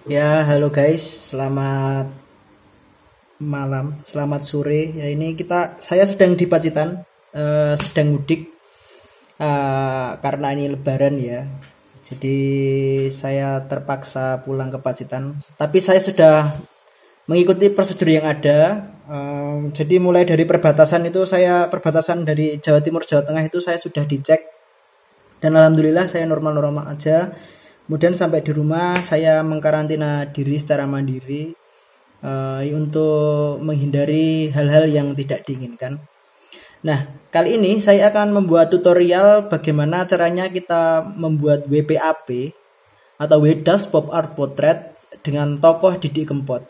Ya, halo guys, selamat malam, selamat sore. Ya ini saya sedang di Pacitan, sedang mudik karena ini Lebaran ya. Jadi saya terpaksa pulang ke Pacitan. Tapi saya sudah mengikuti prosedur yang ada. Jadi mulai dari perbatasan dari Jawa Timur Jawa Tengah itu saya sudah dicek dan alhamdulillah saya normal-normal aja. Kemudian sampai di rumah saya mengkarantina diri secara mandiri untuk menghindari hal-hal yang tidak diinginkan. Nah, kali ini saya akan membuat tutorial bagaimana caranya kita membuat WPAP atau Wedas Pop Art Portrait dengan tokoh Didi Kempot.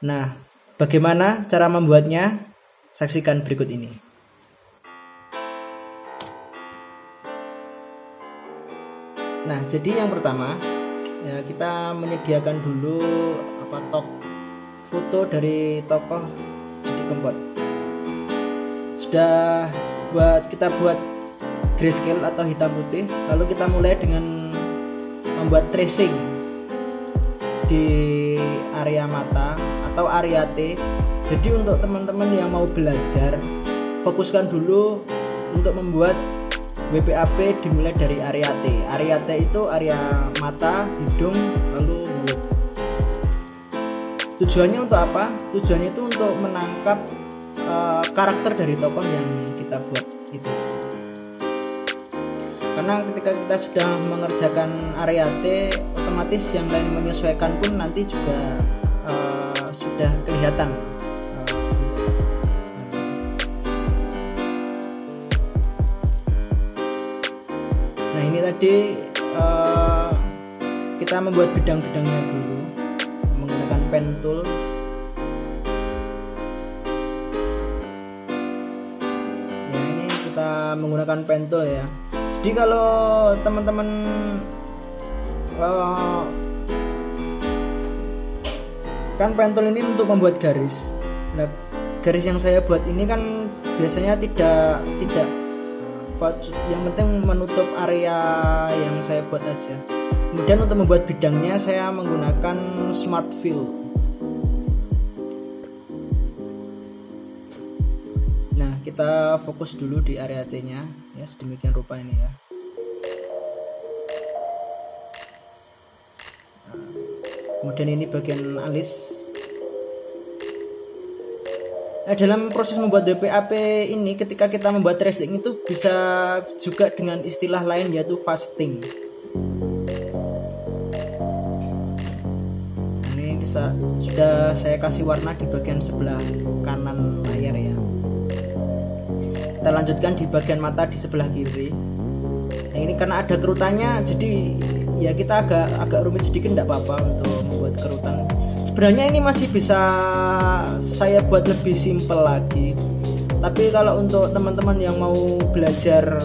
Nah, bagaimana cara membuatnya? Saksikan berikut ini. Nah, jadi yang pertama ya kita menyediakan dulu foto dari tokoh Didi Kempot. Sudah kita buat grayscale atau hitam putih, lalu kita mulai dengan membuat tracing di area mata atau area T. Jadi untuk teman-teman yang mau belajar, fokuskan dulu untuk membuat WPAP dimulai dari area T. Area T itu area mata, hidung, lalu mulut. Tujuannya untuk apa? Tujuannya itu untuk menangkap karakter dari tokoh yang kita buat itu. Karena ketika kita sudah mengerjakan area T, otomatis yang lain menyesuaikan pun nanti juga sudah kelihatan. Nah, ini tadi kita membuat bidang-bidangnya dulu menggunakan pen tool. Ya, ini kita menggunakan pen tool ya. Jadi kalau teman-teman kan pen tool ini untuk membuat garis. Nah, garis yang saya buat ini kan biasanya tidak yang penting menutup area yang saya buat aja. Kemudian untuk membuat bidangnya saya menggunakan smart fill. Nah, kita fokus dulu di area T nya ya, sedemikian rupa ini ya. Kemudian ini bagian alis. Nah, dalam proses membuat WPAP ini, ketika kita membuat tracing itu bisa juga dengan istilah lain yaitu fasting. Ini sudah saya kasih warna di bagian sebelah kanan layar ya. Kita lanjutkan di bagian mata di sebelah kiri. Nah, ini karena ada kerutannya, jadi ya kita agak rumit sedikit, tidak apa-apa untuk membuat kerutan. Sebenarnya ini masih bisa saya buat lebih simpel lagi. Tapi kalau untuk teman-teman yang mau belajar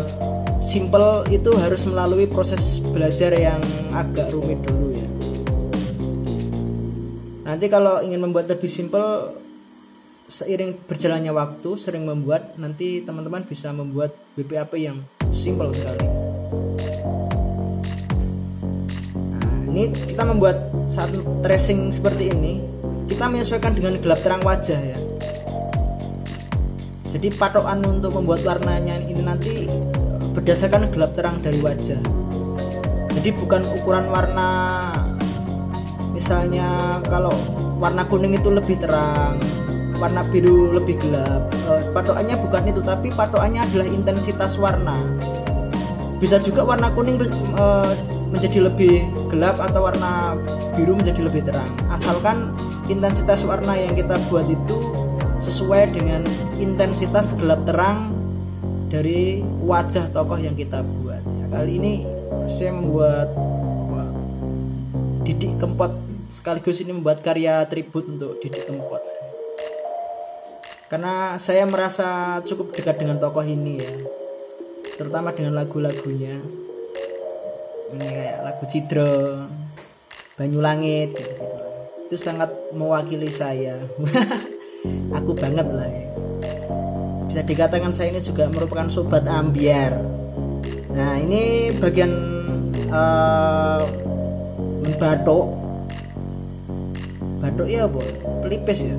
simpel itu harus melalui proses belajar yang agak rumit dulu ya. Nanti kalau ingin membuat lebih simpel, seiring berjalannya waktu sering membuat, nanti teman-teman bisa membuat WPAP yang simpel sekali. Ini kita membuat saat tracing seperti ini, kita menyesuaikan dengan gelap terang wajah ya. Jadi patokan untuk membuat warnanya ini nanti berdasarkan gelap terang dari wajah. Jadi bukan ukuran warna, misalnya kalau warna kuning itu lebih terang, warna biru lebih gelap. Patokannya bukan itu, tapi patokannya adalah intensitas warna. Bisa juga warna kuning menjadi lebih gelap atau warna biru menjadi lebih terang, asalkan intensitas warna yang kita buat itu sesuai dengan intensitas gelap terang dari wajah tokoh yang kita buat ya. Kali ini saya membuat Didi Kempot, sekaligus ini membuat karya tribut untuk Didi Kempot karena saya merasa cukup dekat dengan tokoh ini ya, terutama dengan lagu-lagunya. Ini kayak lagu Cidro, Banyulangit gitu. Itu sangat mewakili saya. Aku banget lah ya. Bisa dikatakan saya ini juga merupakan sobat ambiar. Nah, ini bagian batok bathuk ya apa pelipis ya,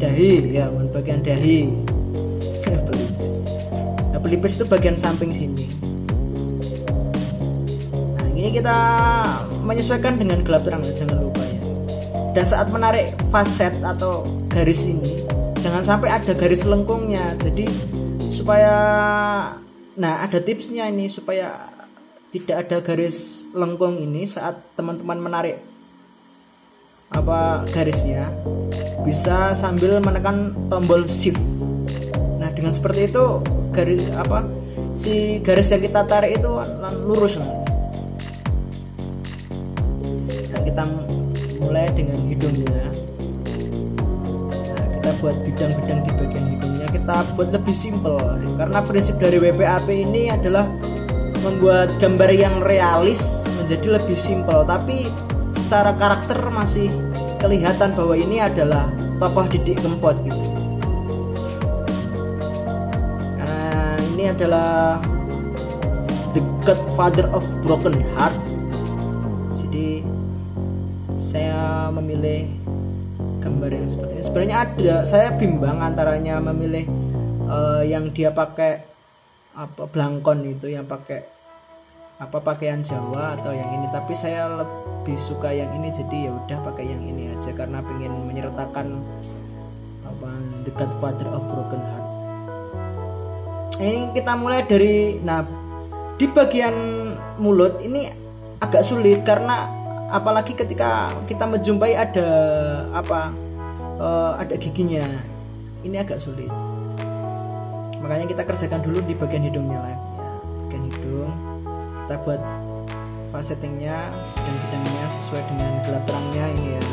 dahi ya, bagian dahi. Pelipis. Nah, pelipis itu bagian samping sini. Nah, ini kita menyesuaikan dengan gelap terang, jangan lupa ya. Dan saat menarik faset atau garis ini, jangan sampai ada garis lengkungnya. Jadi supaya, nah ada tipsnya ini supaya tidak ada garis lengkung ini saat teman-teman menarik garisnya, bisa sambil menekan tombol shift. Nah dengan seperti itu garis yang kita tarik itu lurus. Nah, kita mulai dengan hidungnya. Nah, kita buat bidang-bidang di bagian hidungnya, kita buat lebih simpel karena prinsip dari WPAP ini adalah membuat gambar yang realis menjadi lebih simpel, tapi secara karakter masih kelihatan bahwa ini adalah tokoh Didik Kempot gitu. Karena ini adalah the godfather of broken heart. Jadi saya memilih gambar yang seperti ini. Sebenarnya saya bimbang antaranya memilih yang dia pakai blangkon itu, yang pakai pakaian Jawa atau yang ini, tapi saya lebih suka yang ini, jadi ya udah pakai yang ini aja karena pengen menyertakan the godfather of broken heart. Ini kita mulai dari, nah di bagian mulut ini agak sulit karena apalagi ketika kita menjumpai ada ada giginya, ini agak sulit, makanya kita kerjakan dulu di bagian hidungnya lah ya. Bagian hidung kita buat fasettingnya dan bidangnya sesuai dengan gelap terangnya ini ya.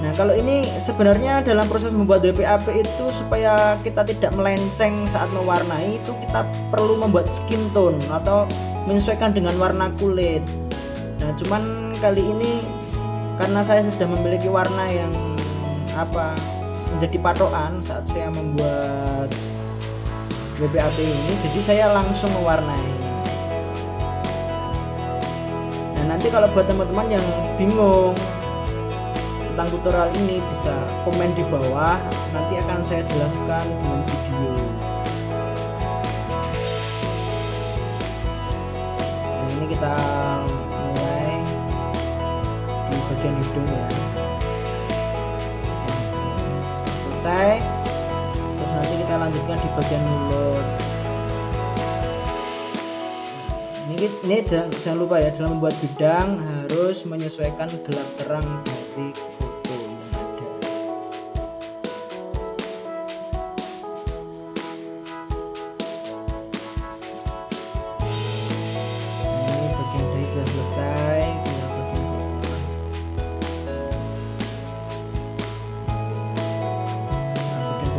Nah kalau ini sebenarnya dalam proses membuat WPAP itu supaya kita tidak melenceng saat mewarnai, itu kita perlu membuat skin tone atau menyesuaikan dengan warna kulit. Nah cuman kali ini karena saya sudah memiliki warna yang menjadi patokan saat saya membuat WPAP ini, jadi saya langsung mewarnai. Nah nanti kalau buat teman-teman yang bingung tentang tutorial ini bisa komen di bawah, nanti akan saya jelaskan dengan video. Nah ini kita mulai di bagian hidung ya. Selesai, terus nanti kita lanjutkan di bagian mulut. Ini jangan lupa ya, dalam membuat bidang harus menyesuaikan gelap terang dari foto yang ada. Ini bagian dari sudah selesai, tinggal bagian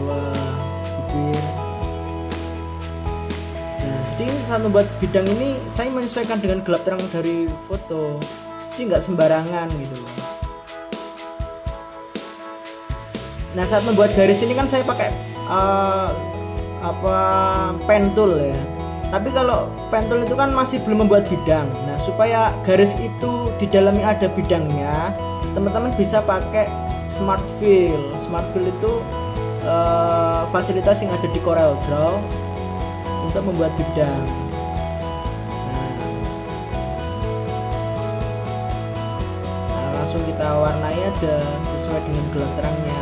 bawah. Bibir. Nah, jadi saat membuat bidang ini saya menyesuaikan dengan gelap terang dari foto, jadi nggak sembarangan gitu. Nah saat membuat garis ini kan saya pakai pen tool ya, tapi kalau pen tool itu kan masih belum membuat bidang. Nah supaya garis itu di dalamnya ada bidangnya, teman-teman bisa pakai smart fill. Smart fill itu fasilitas yang ada di Corel Draw untuk membuat bidang. Nah, langsung kita warnai aja sesuai dengan gelap terangnya.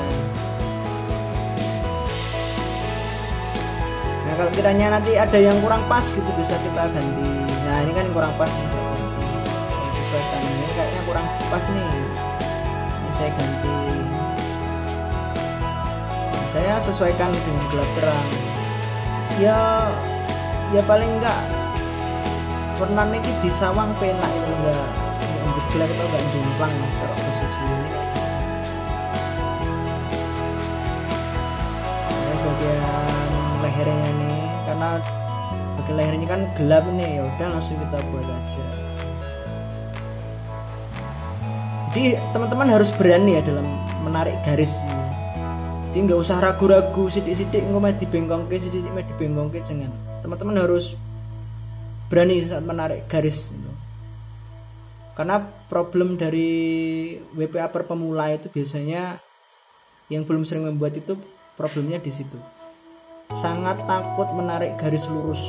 Nah kalau kiranya nanti ada yang kurang pas gitu bisa kita ganti. Nah ini kan kurang pas, saya sesuaikan. Ini kayaknya kurang pas nih, ini saya ganti. Saya sesuaikan dengan gelap terang ya paling enggak warnanya ini disawang penak itu, enggak jeglek atau enggak jomplang cara kesuci ini. Ini bagian lehernya nih, karena bagian lehernya kan gelap nih, ya udah langsung kita buat aja. Jadi teman-teman harus berani ya dalam menarik garis ini. Jadi nggak usah ragu-ragu sidik-sidik ngomong dibengkongke, sidik-sidik dibengkongke, jangan. Teman-teman harus berani saat menarik garis gitu. Karena problem dari WPA per pemula itu biasanya yang belum sering membuat itu problemnya di situ. Sangat takut menarik garis lurus.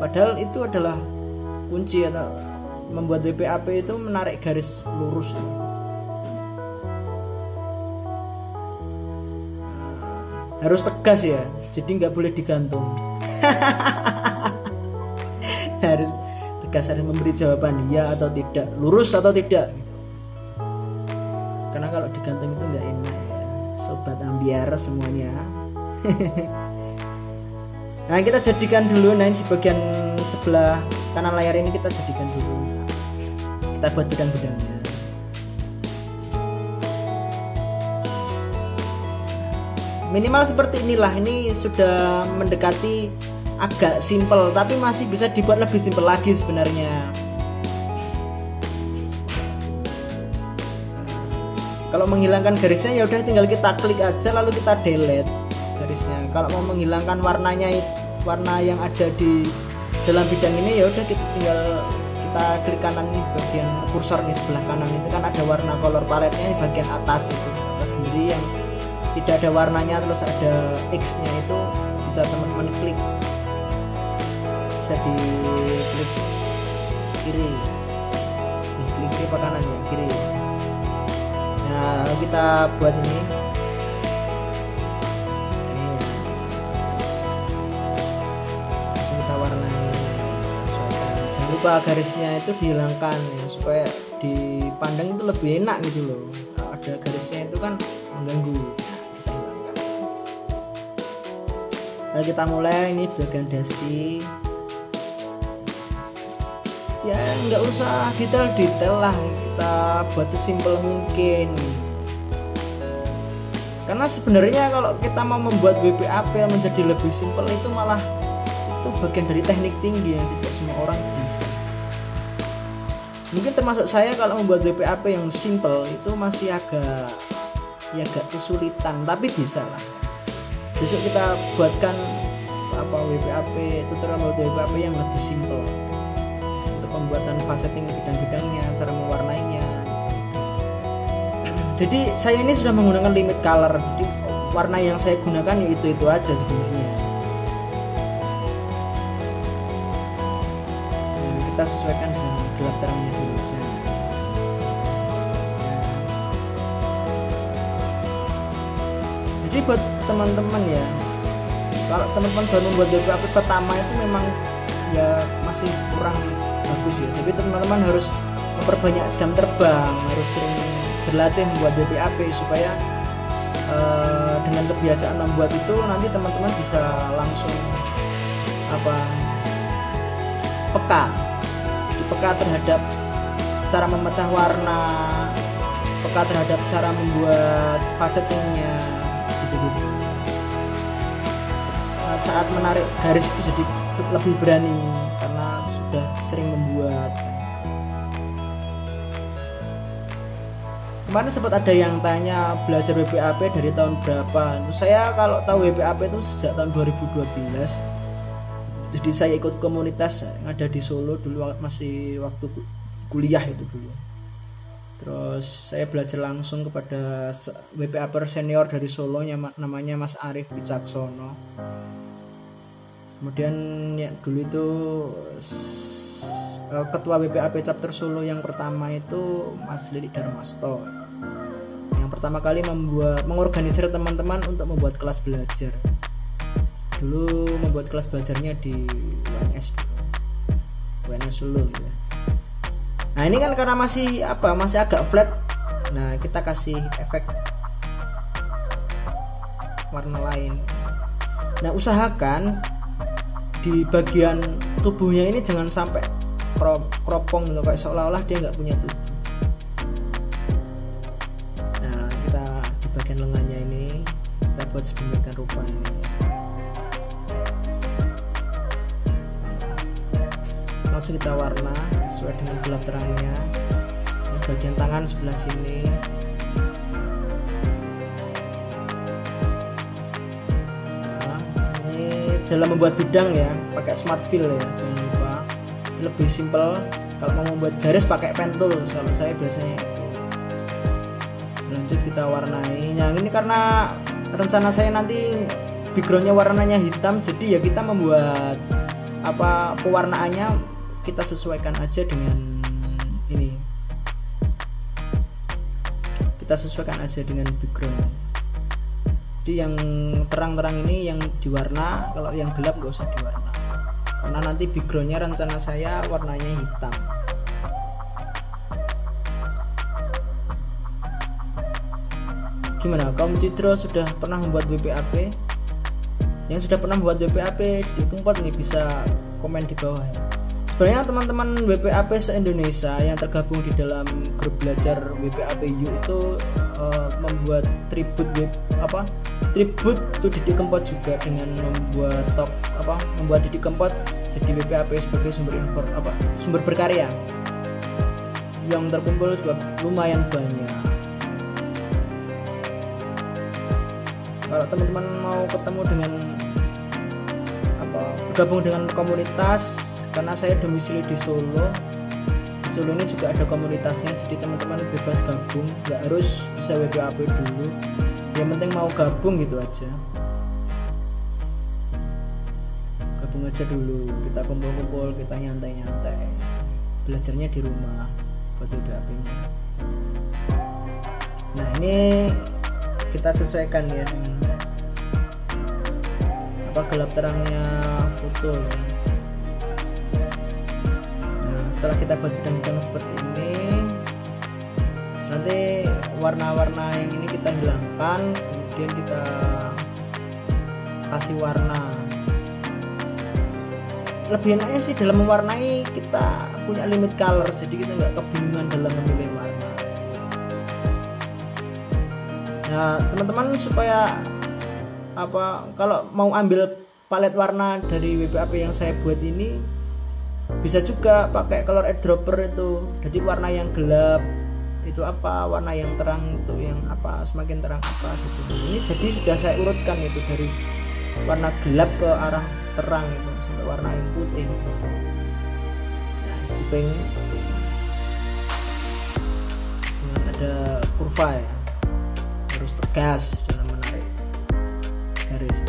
Padahal itu adalah kunci atau membuat WPAP itu menarik garis lurus. Harus tegas ya, jadi nggak boleh digantung. Harus tegas, harus memberi jawaban ya atau tidak, lurus atau tidak. Karena kalau digantung itu nggak enak ya, sobat ambiar semuanya. Nah kita jadikan dulu, nah di bagian sebelah kanan layar ini kita jadikan dulu. Kita buat bidang-bidangnya. Minimal seperti inilah, ini sudah mendekati agak simple, tapi masih bisa dibuat lebih simple lagi sebenarnya. Kalau menghilangkan garisnya ya udah tinggal kita klik aja lalu kita delete garisnya. Kalau mau menghilangkan warnanya, warna yang ada di dalam bidang ini ya udah kita tinggal kita klik kanan nih, bagian kursor nih sebelah kanan itu kan ada warna color palette-nya di bagian atas itu, atas sendiri yang tidak ada warnanya terus ada X-nya itu bisa teman-teman klik, bisa di klik kiri, klik kiri apa kanan ya, kiri. Nah kita buat ini langsung kita warnai, sesuaikan. Jangan lupa garisnya itu dihilangkan ya, supaya dipandang itu lebih enak gitu loh. Kalau ada garisnya itu kan mengganggu. Nah, kita mulai ini bagian dasi ya, nggak usah detail-detail lah, kita buat sesimpel mungkin. Karena sebenarnya kalau kita mau membuat WPAP menjadi lebih simpel itu malah itu bagian dari teknik tinggi yang tidak semua orang bisa. Mungkin termasuk saya, kalau membuat WPAP yang simpel itu masih agak kesulitan, tapi bisa lah. Besok kita buatkan WPAP, tutorial WPAP yang lebih simpel untuk pembuatan faceting bidang-bidangnya, cara mewarnainya. Jadi saya ini sudah menggunakan limit color, jadi warna yang saya gunakan ya itu aja sebenarnya. Nah, kita sesuaikan dengan gelap terangnya dulu aja. Jadi buat teman-teman ya, kalau teman-teman baru membuat WPAP pertama itu memang ya masih kurang bagus ya. Jadi teman-teman harus memperbanyak jam terbang, harus sering berlatih membuat WPAP supaya dengan kebiasaan membuat itu nanti teman-teman bisa langsung peka terhadap cara memecah warna, peka terhadap cara membuat facetingnya gitu. Saat menarik garis itu jadi lebih berani karena sudah sering membuat. Kemarin sempat ada yang tanya belajar WPAP dari tahun berapa. Saya kalau tahu WPAP itu sejak tahun 2012. Jadi saya ikut komunitas yang ada di Solo dulu, masih waktu kuliah itu dulu. Terus saya belajar langsung kepada WPAper senior dari Solo, namanya Mas Arif Wicaksono. Kemudian ya dulu itu ketua WPAP chapter Solo yang pertama itu Mas Lilik Darmasto. Yang pertama kali mengorganisir teman-teman untuk membuat kelas belajar. Dulu membuat kelas belajarnya di WNS Solo ya. Nah ini kan karena masih agak flat. Nah kita kasih efek warna lain. Nah usahakan di bagian tubuhnya ini jangan sampai keropong gitu, kayak seolah-olah dia nggak punya tubuh. Nah kita di bagian lengannya ini kita buat sedemikian rupa ini. Langsung kita warna sesuai dengan gelap terangnya. Ini bagian tangan sebelah sini. Dalam membuat bidang ya pakai smart fill ya, jangan lupa lebih simpel. Kalau mau membuat garis pakai pen tool, kalau saya biasanya itu. Lanjut kita warnai. Yang ini karena rencana saya nanti backgroundnya warnanya hitam, jadi ya kita membuat pewarnaannya kita sesuaikan aja dengan ini. Kita sesuaikan aja dengan background. Jadi yang terang-terang ini yang diwarna, kalau yang gelap nggak usah diwarna. Karena nanti backgroundnya rencana saya warnanya hitam. Gimana, kaum Cidro sudah pernah membuat WPAP? Yang sudah pernah membuat WPAP di Kumpot nih bisa komen di bawah ya. Sebenarnya teman-teman WPAP se-Indonesia yang tergabung di dalam grup belajar WPAP-U itu membuat tribute to Didi Kempot juga dengan membuat Didi Kempot jadi WPAP sebagai sumber berkarya. Yang terkumpul juga lumayan banyak. Kalau teman-teman mau ketemu dengan bergabung dengan komunitas, karena saya domisili di Solo. Di Solo ini juga ada komunitasnya, jadi teman-teman bebas gabung, nggak harus bisa WPAP dulu. Yang penting mau gabung gitu aja. Gabung aja dulu, kita kumpul-kumpul, kita nyantai-nyantai. Belajarnya di rumah buat WPAP-nya. Nah ini kita sesuaikan ya dengan gelap terangnya foto ini. Nah, setelah kita buat bidang-bidang seperti ini, nanti warna-warna yang ini kita hilangkan, kemudian kita kasih warna. Lebih enaknya sih dalam mewarnai kita punya limit color, jadi kita nggak kebingungan dalam memilih warna. Nah teman-teman supaya kalau mau ambil palet warna dari WPAP yang saya buat ini, bisa juga pakai color eyedropper itu. Jadi warna yang gelap itu warna yang terang itu yang semakin terang gitu. Ini jadi sudah saya urutkan itu dari warna gelap ke arah terang itu sampai warna yang putih. Nah, kuping dengan ada kurva ya, harus tegas garis.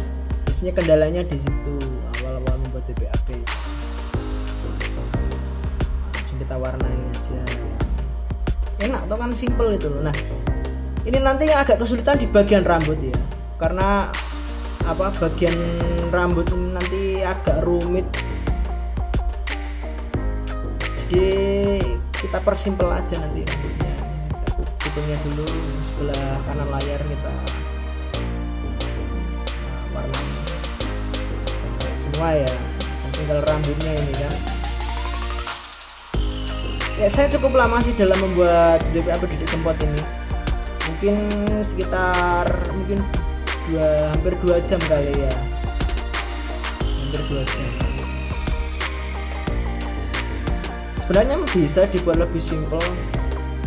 Biasanya kendalanya di situ awal-awal membuat WPAP. Langsung kita warnai aja. Enak toh kan, simple itu loh. Nah, ini nanti yang agak kesulitan di bagian rambut ya. Karena bagian rambut ini nanti agak rumit. Jadi kita persimpel aja nanti rambutnya. Hitungnya dulu sebelah kanan layar kita warnanya semua ya, tinggal rambutnya ini kan. Ya saya cukup lama sih dalam membuat WPAP Didi Kempot ini, mungkin sekitar hampir 2 jam kali ya, hampir 2 jam. Sebenarnya bisa dibuat lebih simpel,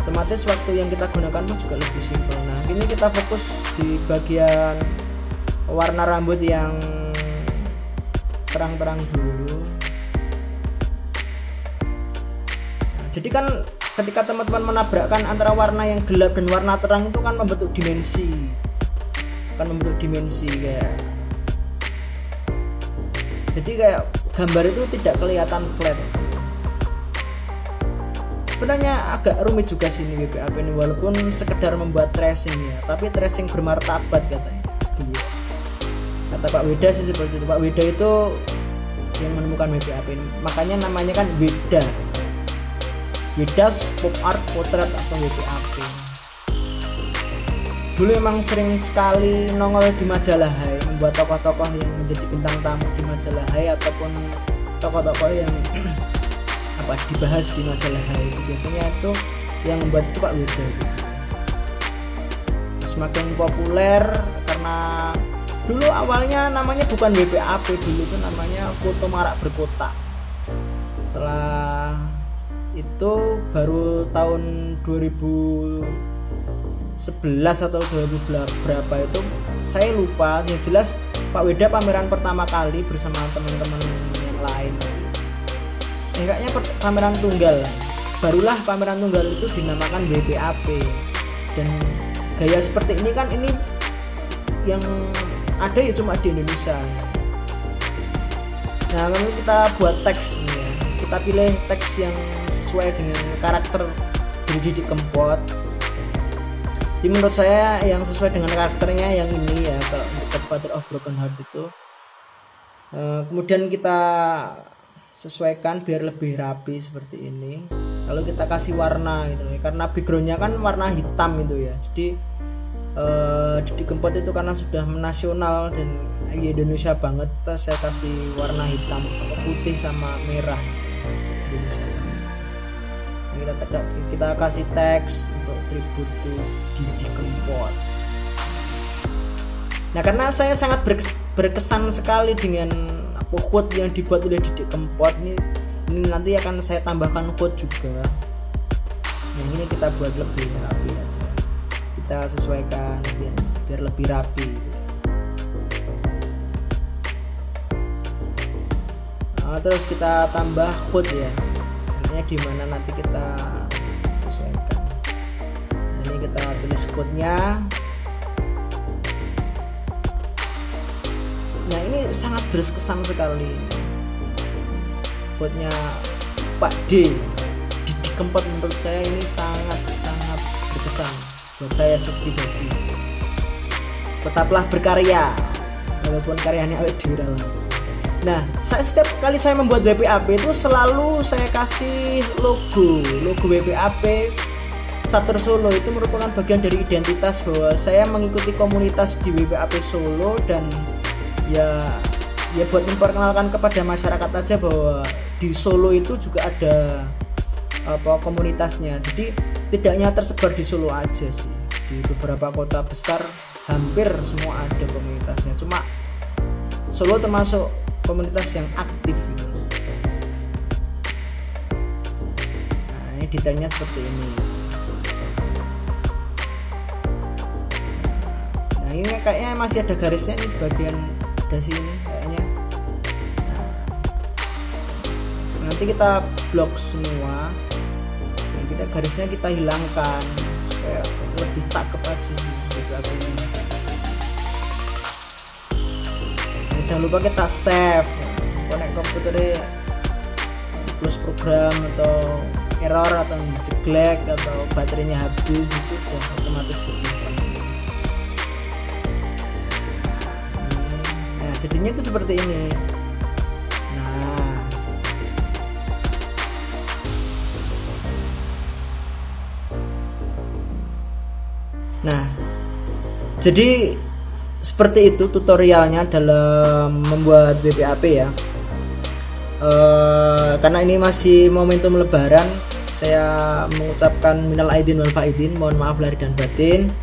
otomatis waktu yang kita gunakan pun juga lebih simpel. Nah ini kita fokus di bagian warna rambut yang terang-terang dulu. Nah, jadi kan ketika teman-teman menabrakkan antara warna yang gelap dan warna terang itu kan membentuk dimensi, kayak jadi kayak gambar itu tidak kelihatan flat. Sebenarnya agak rumit juga sih ini WPAP ini, walaupun sekedar membuat tracing ya, tapi tracing bermartabat katanya. Kata Pak Weda sih seperti itu. Pak Weda itu yang menemukan WPAP ini, makanya namanya kan Weda's Pop Art Portrait atau WPAP. Dulu emang sering sekali nongol di majalah Hai, membuat tokoh-tokoh yang menjadi bintang tamu di majalah Hai, ataupun tokoh-tokoh yang dibahas di majalah Hai. Biasanya itu yang membuat itu Pak Weda gitu. Semakin populer karena dulu awalnya namanya bukan WPAP, dulu itu namanya foto marak berkotak. Setelah itu baru tahun 2011 atau 2000 berapa itu saya lupa, yang jelas Pak Weda pameran pertama kali bersama teman-teman yang lain. kayaknya pameran tunggal, barulah pameran tunggal itu dinamakan WPAP. Dan gaya seperti ini kan ini yang ada ya cuma di Indonesia. Nah lalu kita buat teks ini ya. Kita pilih teks yang sesuai dengan karakter dari Didi Kempot. Jadi menurut saya yang sesuai dengan karakternya yang ini ya, kalau The Father of Broken Heart itu. Kemudian kita sesuaikan biar lebih rapi seperti ini. Lalu kita kasih warna gitu ya, karena backgroundnya kan warna hitam itu ya. Jadi Didi Kempot itu karena sudah menasional dan Indonesia banget, saya kasih warna hitam, putih sama merah Indonesia. Kita kasih teks untuk tribute to Didi Kempot. Nah karena saya sangat berkesan sekali dengan quote yang dibuat oleh Didi Kempot ini nanti akan saya tambahkan quote juga. Yang ini kita buat lebih rapi aja, kita sesuaikan biar lebih rapi. Nah, terus kita tambah quote ya, nantinya di mana nanti kita sesuaikan. Nah, ini kita tulis quote-nya. Nah ini sangat berkesan sekali quote-nya Pak D, Didi Kempot. Menurut saya ini sangat berkesan buat saya pribadi. Tetaplah berkarya walaupun karyanya awet dhewe. Nah, setiap kali saya membuat WPAP itu selalu saya kasih logo WPAP Catur Solo. Itu merupakan bagian dari identitas bahwa saya mengikuti komunitas di WPAP Solo, dan ya buat memperkenalkan kepada masyarakat aja bahwa di Solo itu juga ada komunitasnya. Jadi tidak hanya tersebar di Solo aja sih, di beberapa kota besar hampir semua ada komunitasnya. Cuma Solo termasuk komunitas yang aktif gitu. Nah ini detailnya seperti ini. Nah ini kayaknya masih ada garisnya nih bagian dari sini kayaknya. Nah, nanti kita blok semua. Nah, kita garisnya kita hilangkan supaya lebih cakep aja gitu ini. Jangan lupa kita save, connect komputernya plus program atau error atau jeglek atau baterainya habis itu dan otomatis kesimpan. Nah jadinya itu seperti ini. Nah jadi seperti itu tutorialnya dalam membuat WPAP ya. Karena ini masih momentum lebaran, saya mengucapkan minal aidin wal faidin, mohon maaf lahir dan batin.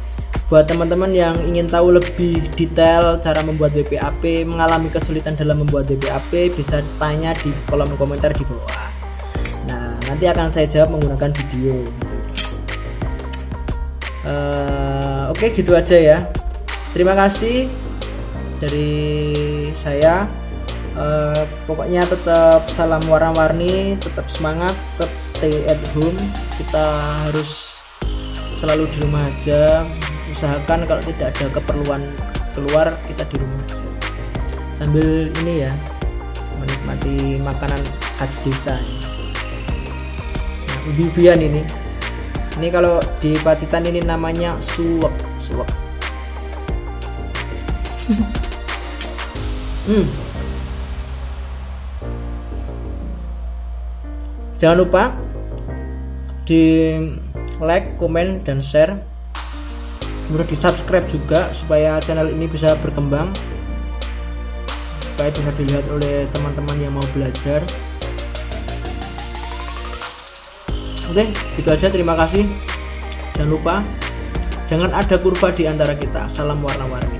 Buat teman-teman yang ingin tahu lebih detail cara membuat WPAP, mengalami kesulitan dalam membuat WPAP, bisa tanya di kolom komentar di bawah. Nah nanti akan saya jawab menggunakan video gitu. Oke gitu aja ya. Terima kasih dari saya. Pokoknya tetap salam warna-warni, tetap semangat, tetap stay at home. Kita harus selalu di rumah aja. Usahakan kalau tidak ada keperluan keluar, kita di rumah aja. Sambil ini ya, menikmati makanan khas desa. Nah, ubi-ubian ini. Ini kalau di Pacitan ini namanya suwek. Jangan lupa di like, komen, dan share. Kemudian di subscribe juga supaya channel ini bisa berkembang, supaya bisa dilihat oleh teman-teman yang mau belajar. Oke, gitu aja. Terima kasih. Jangan lupa, jangan ada kurva di antara kita. Salam warna-warni.